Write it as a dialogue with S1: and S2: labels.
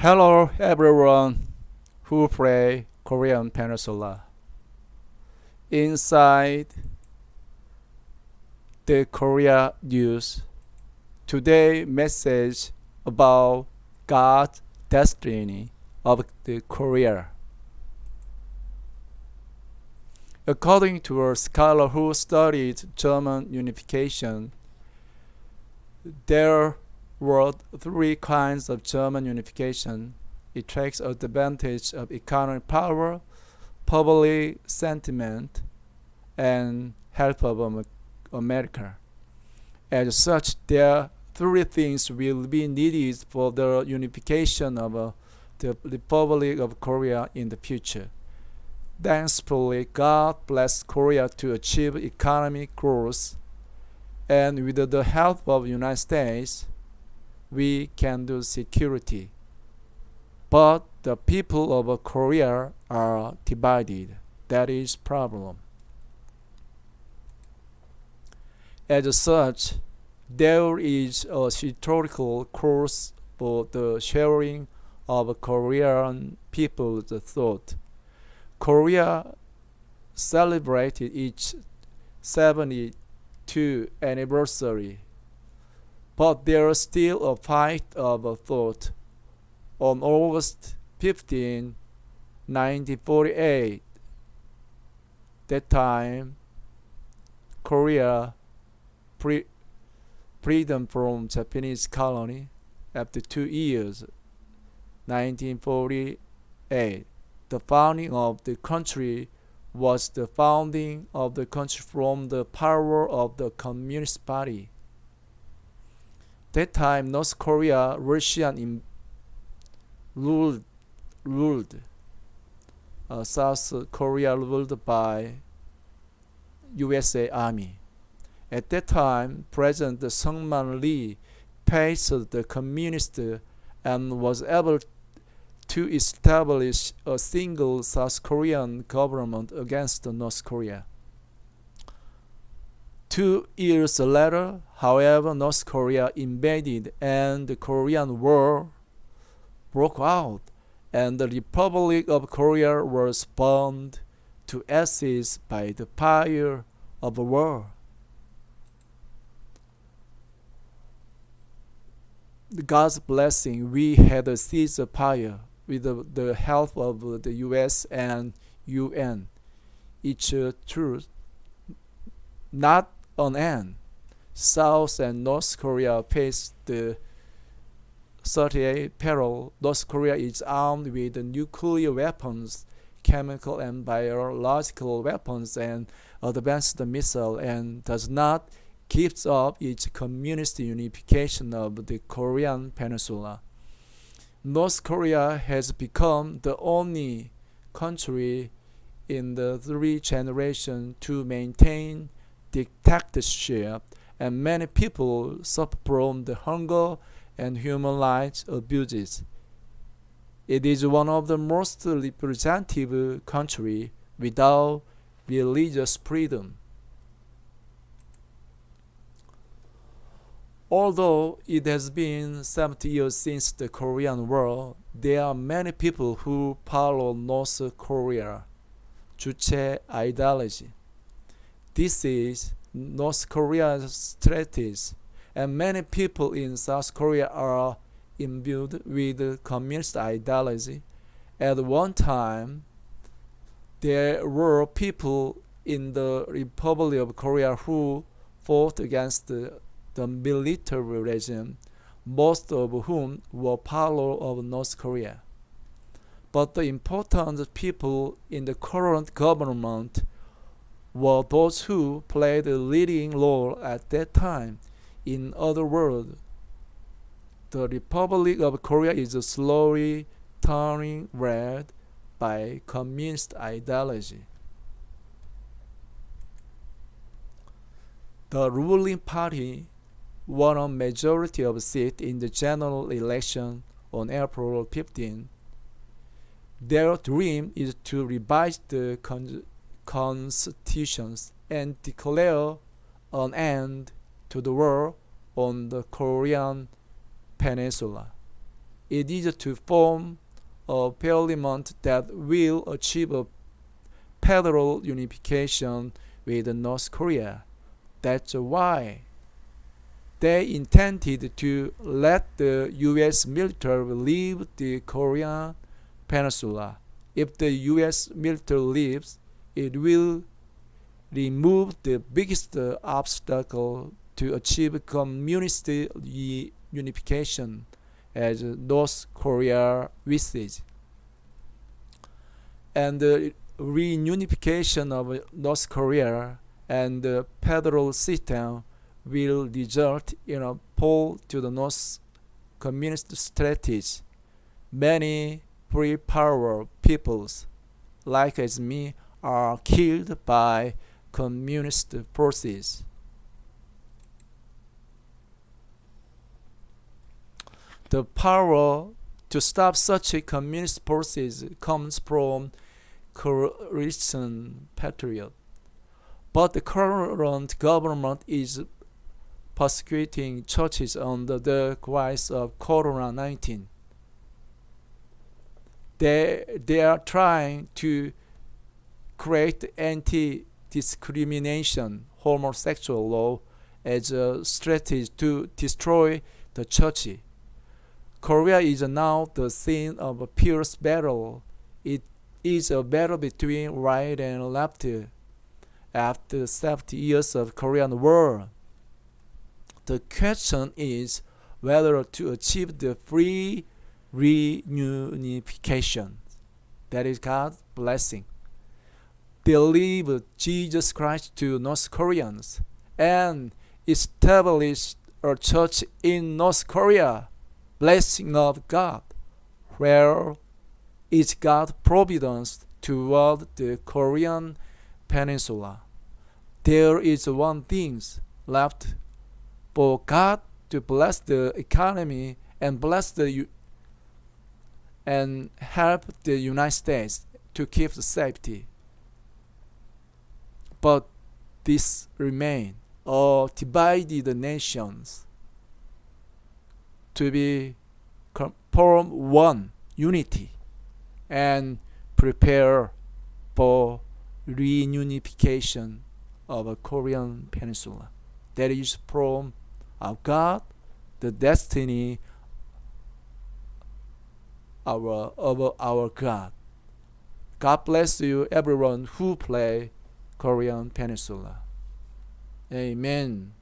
S1: Hello everyone who play Korean Peninsula. Inside the Korea news, today message about God's destiny of the Korea. According to a scholar who studied German unification, there were three kinds of German unification. It takes advantage of economic power, public sentiment, and help of America. As such, there are three things will be needed for the unification of the Republic of Korea in the future. Thankfully, God blessed Korea to achieve economic growth, and with the help of the United States, we can do security. But the people of Korea are divided. That is problem. As such, there is a historical course for the sharing of Korean people's thought. Korea celebrated its 72th anniversary, but there is still a fight of thought. On August 15, 1948, that time Korea freedom from Japanese colony after 2 years, 1948. The founding of the country was the founding of the country from the power of the Communist Party. That time, North Korea, Russian ruled. South Korea ruled by USA Army. At that time, President Sungman Lee faced the communists and was able to establish a single South Korean government against North Korea. 2 years later, however, North Korea invaded and the Korean War broke out, and the Republic of Korea was burned to ashes by the fire of war. God's blessing, we had a ceasefire with the help of the US and UN. It's truth, not an end. South and North Korea face the 38 peril. North Korea is armed with nuclear weapons, chemical and biological weapons, and advanced missile, and does not keep up its communist unification of the Korean Peninsula. North Korea has become the only country in the three generations to maintain dictatorship, and many people suffer from the hunger and human rights abuses. It is one of the most representative countries without religious freedom. Although it has been 70 years since the Korean War, there are many people who follow North Korea Juche ideology. This is North Korea's strategy, and many people in South Korea are imbued with communist ideology. At one time, there were people in the Republic of Korea who fought against the military regime, most of whom were followers of North Korea. But the important people in the current government were those who played a leading role at that time. In other words, the Republic of Korea is slowly turning red by communist ideology. The ruling party won a majority of seats in the general election on April 15. Their dream is to revise the constitutions and declare an end to the war on the Korean Peninsula. It is to form a parliament that will achieve a federal unification with North Korea. That's why they intended to let the U.S. military leave the Korean peninsula. If the U.S. military leaves, it will remove the biggest obstacle to achieve communist unification as North Korea wishes. And the reunification of North Korea and the federal system will result in a fall to the North communist strategy. Many free power peoples, like as me, are killed by communist forces. The power to stop such a communist forces comes from Christian patriot. But the current government is persecuting churches under the guise of Corona-19. They are trying to create anti-discrimination homosexual law as a strategy to destroy the church. Korea is now the scene of a fierce battle. It is a battle between right and left after 70 years of Korean War. The question is whether to achieve the free reunification. That is God's blessing. Believe Jesus Christ to North Koreans and establish a church in North Korea. Blessing of God. Where is God's providence toward the Korean peninsula? There is one thing left for God to bless the economy and and help the United States to keep the safety. But this remain or divided the nations to be form one unity and prepare for reunification of a Korean peninsula. That is from of God, the destiny of our God. God bless you, everyone who play Korean peninsula. Amen.